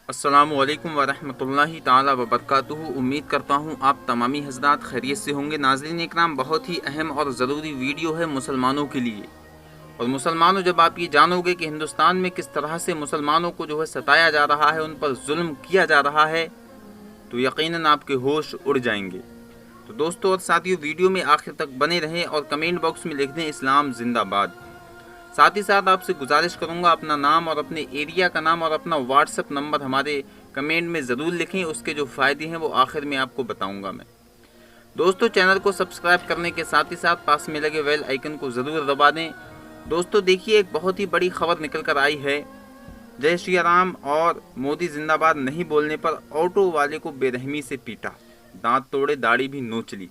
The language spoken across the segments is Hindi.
अस्सलामुअलैकुम वरहमतुल्लाहि ताला वबरकातुहू। उम्मीद करता हूँ आप तमामी हज़रात खैरियत से होंगे। नाज़रीन इकराम, बहुत ही अहम और ज़रूरी वीडियो है मुसलमानों के लिए। और मुसलमानों, जब आप ये जानोगे कि हिंदुस्तान में किस तरह से मुसलमानों को जो है सताया जा रहा है, उन पर जुल्म किया जा रहा है, तो यकीनन आपके होश उड़ जाएंगे। तो दोस्तों और साथियों, वीडियो में आखिर तक बने रहें और कमेंट बॉक्स में लिख दें इस्लाम जिंदाबाद। साथ ही साथ आपसे गुजारिश करूंगा, अपना नाम और अपने एरिया का नाम और अपना व्हाट्सएप नंबर हमारे कमेंट में ज़रूर लिखें। उसके जो फ़ायदे हैं वो आखिर में आपको बताऊंगा मैं। दोस्तों, चैनल को सब्सक्राइब करने के साथ ही साथ पास में लगे बेल आइकन को ज़रूर दबा दें। दोस्तों देखिए, एक बहुत ही बड़ी खबर निकल कर आई है। जय श्री राम और मोदी जिंदाबाद नहीं बोलने पर ऑटो वाले को बेरहमी से पीटा, दांत तोड़े, दाढ़ी भी नोच ली।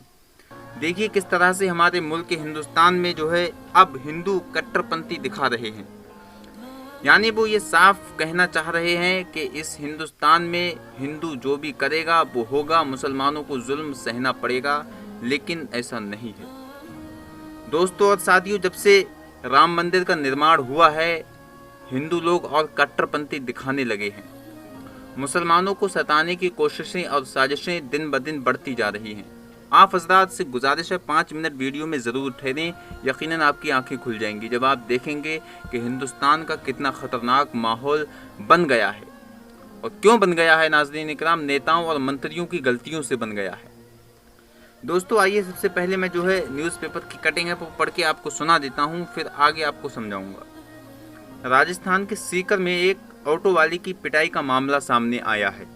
देखिए किस तरह से हमारे मुल्क के हिंदुस्तान में जो है अब हिंदू कट्टरपंथी दिखा रहे हैं। यानी वो ये साफ कहना चाह रहे हैं कि इस हिंदुस्तान में हिंदू जो भी करेगा वो होगा, मुसलमानों को जुल्म सहना पड़ेगा। लेकिन ऐसा नहीं है दोस्तों और साथियों। जब से राम मंदिर का निर्माण हुआ है, हिंदू लोग और कट्टरपंथी दिखाने लगे हैं। मुसलमानों को सताने की कोशिशें और साजिशें दिन ब दिन बढ़ती जा रही हैं। आप हजरात से गुजारिश है, 5 मिनट वीडियो में ज़रूर ठहरें। यकीनन आपकी आंखें खुल जाएंगी जब आप देखेंगे कि हिंदुस्तान का कितना ख़तरनाक माहौल बन गया है। और क्यों बन गया है नाज़रीन इकराम? नेताओं और मंत्रियों की गलतियों से बन गया है। दोस्तों आइए, सबसे पहले मैं जो है न्यूज़पेपर की कटिंग है वो पढ़ के आपको सुना देता हूँ, फिर आगे आपको समझाऊँगा। राजस्थान के सीकर में एक ऑटो वाले की पिटाई का मामला सामने आया है।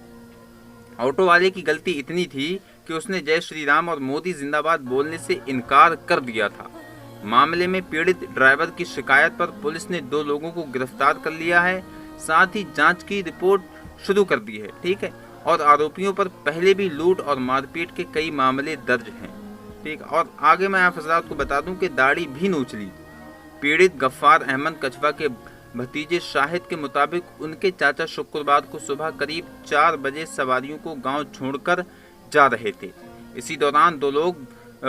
ऑटो वाले की गलती इतनी थी कि उसने जय श्री राम और मोदी जिंदाबाद बोलने से इनकार कर दिया था। मामले में पीड़ित ड्राइवर की शिकायत पर पुलिस ने 2 लोगों को गिरफ्तार कर लिया है। साथ ही जांच की रिपोर्ट शुरू कर दी है, ठीक है। और आरोपियों पर पहले भी लूट और मारपीट के कई मामले दर्ज हैं, ठीक। और आगे मैं आप हजरात को बता दूं कि दाढ़ी भी नोच ली। पीड़ित गफ्फार अहमद कछवा के भतीजे शाहिद के मुताबिक उनके चाचा शुक्रवार को सुबह करीब 4 बजे सवारियों को गांव छोड़कर जा रहे थे। इसी दौरान 2 लोग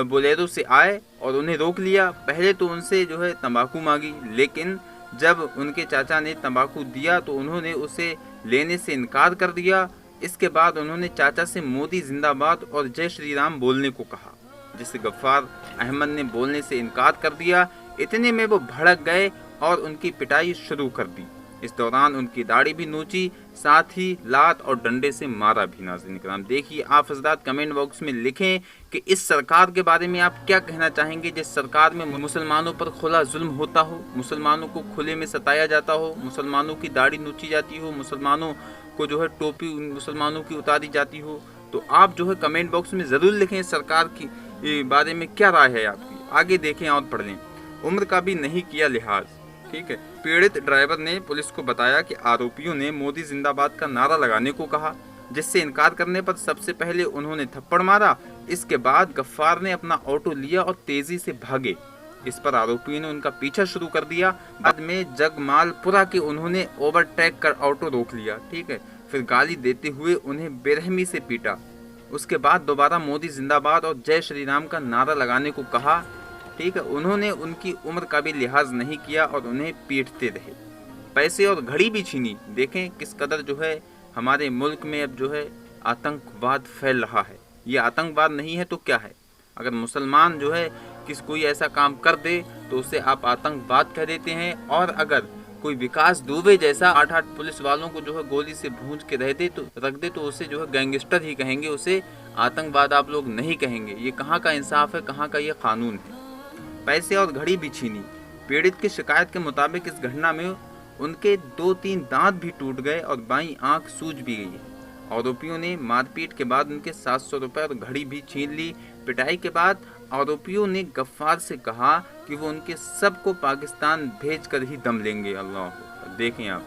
बोलेरो से आए और उन्हें रोक लिया। पहले तो उनसे जो है तंबाकू मांगी, लेकिन जब उनके चाचा ने तंबाकू दिया तो उन्होंने उसे लेने से इनकार कर दिया। इसके बाद उन्होंने चाचा से मोदी जिंदाबाद और जय श्री राम बोलने को कहा, जिसे गफ्फार अहमद ने बोलने से इनकार कर दिया। इतने में वो भड़क गए और उनकी पिटाई शुरू कर दी। इस दौरान उनकी दाढ़ी भी नोची, साथ ही लात और डंडे से मारा भी। नाज़रीन किराम, देखिए आप हज़रात कमेंट बॉक्स में लिखें कि इस सरकार के बारे में आप क्या कहना चाहेंगे, जिस सरकार में मुसलमानों पर खुला जुल्म होता हो, मुसलमानों को खुले में सताया जाता हो, मुसलमानों की दाढ़ी नोची जाती हो, मुसलमानों को जो है टोपी मुसलमानों की उतारी जाती हो। तो आप जो है कमेंट बॉक्स में ज़रूर लिखें सरकार की बारे में क्या राय है आपकी। आगे देखें और पढ़ लें। उम्र का भी नहीं किया लिहाज, ठीक है। पीड़ित ड्राइवर ने पुलिस को बताया कि आरोपियों ने मोदी जिंदाबाद का नारा लगाने को कहा, जिससे इनकार करने पर सबसे पहले उन्होंने थप्पड़ मारा। इसके बाद गफ्फार ने अपना ऑटो लिया और तेजी से भागे। इस पर आरोपियों ने उनका पीछा शुरू कर दिया। बाद में जगमालपुरा के उन्होंने ओवरटेक कर ऑटो रोक लिया, ठीक है। फिर गाली देते हुए उन्हें बेरहमी से पीटा। उसके बाद दोबारा मोदी जिंदाबाद और जय श्री राम का नारा लगाने को कहा, ठीक है। उन्होंने उनकी उम्र का भी लिहाज नहीं किया और उन्हें पीटते रहे। पैसे और घड़ी भी छीनी। देखें किस कदर जो है हमारे मुल्क में अब जो है आतंकवाद फैल रहा है। ये आतंकवाद नहीं है तो क्या है? अगर मुसलमान जो है कोई ऐसा काम कर दे तो उसे आप आतंकवाद कह देते हैं। और अगर कोई विकास दुबे जैसा 8-8 पुलिस वालों को जो है गोली से भूंज के रख दे तो उसे जो है गैंगस्टर ही कहेंगे, उसे आतंकवाद आप लोग नहीं कहेंगे। ये कहाँ का इंसाफ है, कहाँ का ये कानून है? पैसे और घड़ी भी छीनी। पीड़ित की शिकायत के मुताबिक इस घटना में उनके 2-3 दांत भी टूट गए और बाईं आंख सूज भी गई है। आरोपियों ने मारपीट के बाद उनके 700 रुपए और घड़ी भी छीन ली। पिटाई के बाद आरोपियों ने गफ्फार से कहा कि वो उनके सबको पाकिस्तान भेजकर ही दम लेंगे। अल्लाह। देखें आप,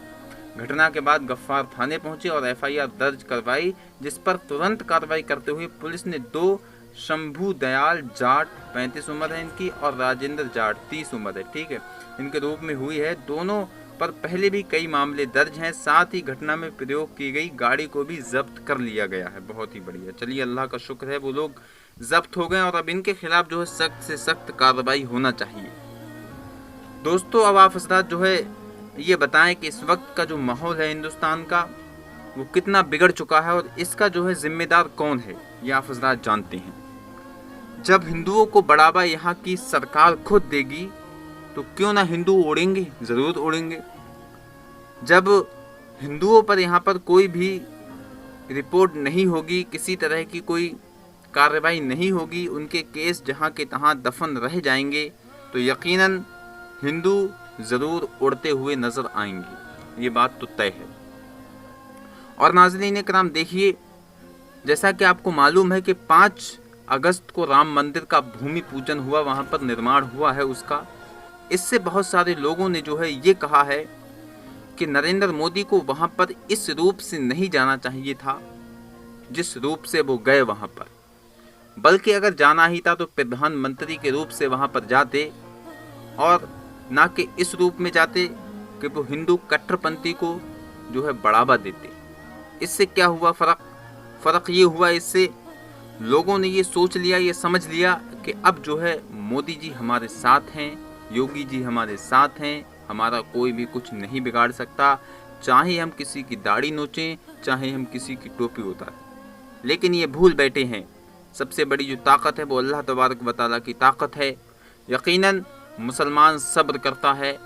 घटना के बाद गफ्फार थाने पहुंचे और FIR दर्ज करवाई, जिस पर तुरंत कार्रवाई करते हुए पुलिस ने 2 शंभू दयाल जाट 35 उम्र है इनकी और राजेंद्र जाट 30 उम्र है, ठीक है, इनके रूप में हुई है। दोनों पर पहले भी कई मामले दर्ज हैं। साथ ही घटना में प्रयोग की गई गाड़ी को भी जब्त कर लिया गया है। बहुत ही बढ़िया। चलिए, अल्लाह का शुक्र है वो लोग जब्त हो गए और अब इनके खिलाफ जो है सख्त से सख्त कार्रवाई होना चाहिए। दोस्तों अब आप हजरात जो है ये बताएं कि इस वक्त का जो माहौल है हिंदुस्तान का, वो कितना बिगड़ चुका है और इसका जो है जिम्मेदार कौन है, ये आप हजरात जानते हैं। जब हिंदुओं को बढ़ावा यहाँ की सरकार खुद देगी तो क्यों ना हिंदू उड़ेंगे, ज़रूर उड़ेंगे। जब हिंदुओं पर यहाँ पर कोई भी रिपोर्ट नहीं होगी, किसी तरह की कोई कार्रवाई नहीं होगी, उनके केस जहाँ के तहाँ दफन रह जाएंगे, तो यकीनन हिंदू ज़रूर उड़ते हुए नज़र आएंगे, ये बात तो तय है। और नाज़रीन किराम देखिए, जैसा कि आपको मालूम है कि 5 अगस्त को राम मंदिर का भूमि पूजन हुआ, वहाँ पर निर्माण हुआ है उसका। इससे बहुत सारे लोगों ने जो है ये कहा है कि नरेंद्र मोदी को वहाँ पर इस रूप से नहीं जाना चाहिए था जिस रूप से वो गए वहाँ पर, बल्कि अगर जाना ही था तो प्रधानमंत्री के रूप से वहाँ पर जाते और ना कि इस रूप में जाते कि वो हिंदू कट्टरपंथी को जो है बढ़ावा देते। इससे क्या हुआ फ़र्क ये हुआ, इससे लोगों ने ये सोच लिया, ये समझ लिया कि अब जो है मोदी जी हमारे साथ हैं, योगी जी हमारे साथ हैं, हमारा कोई भी कुछ नहीं बिगाड़ सकता, चाहे हम किसी की दाढ़ी नोचें, चाहे हम किसी की टोपी उतारें। लेकिन ये भूल बैठे हैं, सबसे बड़ी जो ताकत है वो अल्लाह तबारक व तआला की ताकत है। यकीनन मुसलमान सब्र करता है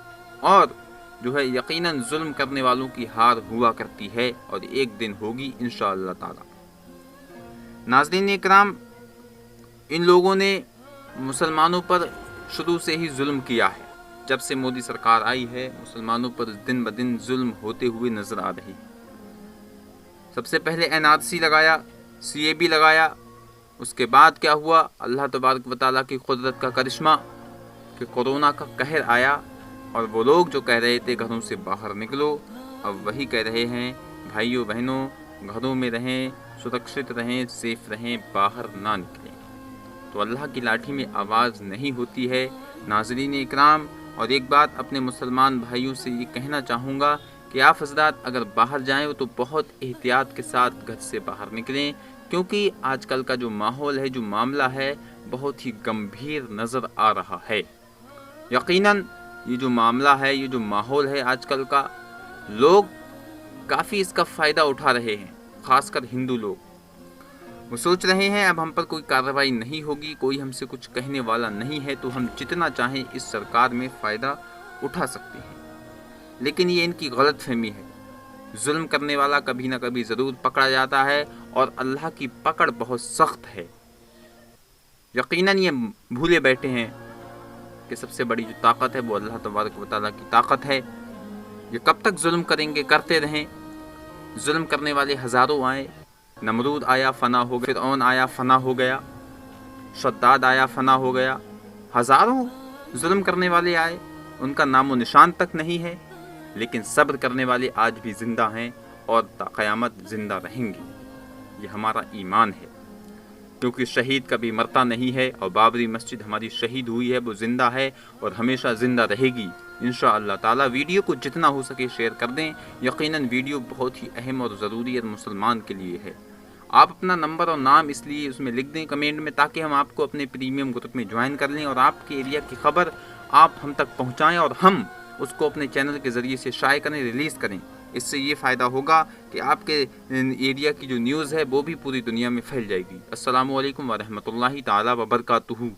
और जो है यकीनन जुल्म करने वालों की हार हुआ करती है और एक दिन होगी इंशाअल्लाह ताला। नाज़रीन इकराम, इन लोगों ने मुसलमानों पर शुरू से ही जुल्म किया है। जब से मोदी सरकार आई है मुसलमानों पर दिन ब दिन जुल्म होते हुए नज़र आ रही है। सबसे पहले NRC लगाया, CAB लगाया, उसके बाद क्या हुआ, अल्लाह तबारक व तआला की कुदरत का करिश्मा कि कोरोना का कहर आया और वो लोग जो कह रहे थे घरों से बाहर निकलो, अब वही कह रहे हैं भाइयों बहनों घरों में रहें, सुरक्षित रहें, सेफ रहें, बाहर ना निकलें। तो अल्लाह की लाठी में आवाज़ नहीं होती है। नाज़रीन इकराम, और एक बात अपने मुसलमान भाइयों से ये कहना चाहूँगा कि आप हज़रात अगर बाहर जाएं तो बहुत एहतियात के साथ घर से बाहर निकलें, क्योंकि आजकल का जो माहौल है, जो मामला है, बहुत ही गंभीर नज़र आ रहा है। यकीनन ये जो मामला है, ये जो माहौल है आजकल का, लोग काफ़ी इसका फ़ायदा उठा रहे हैं, ख़ासकर हिंदू लोग। वो सोच रहे हैं अब हम पर कोई कार्रवाई नहीं होगी, कोई हमसे कुछ कहने वाला नहीं है, तो हम जितना चाहें इस सरकार में फ़ायदा उठा सकते हैं। लेकिन ये इनकी गलत फहमी है। जुल्म करने वाला कभी ना कभी ज़रूर पकड़ा जाता है और अल्लाह की पकड़ बहुत सख्त है। यकीनन ये भूले बैठे हैं कि सबसे बड़ी जो ताकत है वो अल्लाह तबारक व तआला की ताकत है। ये कब तक जुल्म करेंगे, करते रहें। जुल्म करने वाले हज़ारों आए, नमरूद आया फ़ना हो गया, फ़िरऔन आया फ़ना हो गया, शद्दाद आया फ़ना हो गया, हज़ारों जुल्म करने वाले आए, उनका नामो निशान तक नहीं है। लेकिन सब्र करने वाले आज भी ज़िंदा हैं और क़यामत ज़िंदा रहेंगे। ये हमारा ईमान है, क्योंकि शहीद कभी मरता नहीं है और बाबरी मस्जिद हमारी शहीद हुई है, वो ज़िंदा है और हमेशा ज़िंदा रहेगी इंशाअल्लाह ताला। वीडियो को जितना हो सके शेयर कर दें। यकीनन वीडियो बहुत ही अहम और ज़रूरी है मुसलमान के लिए है। आप अपना नंबर और नाम इसलिए उसमें लिख दें कमेंट में, ताकि हम आपको अपने प्रीमियम ग्रुप में ज्वाइन कर लें और आपके एरिया की खबर आप हम तक पहुँचाएँ और हम उसको अपने चैनल के ज़रिए से शाये करें, रिलीज़ करें। इससे ये फ़ायदा होगा कि आपके एरिया की जो न्यूज़ है वो भी पूरी दुनिया में फैल जाएगी। अस्सलामु अलैकुम व रहमतुल्लाहि ताला व बरकातुहू।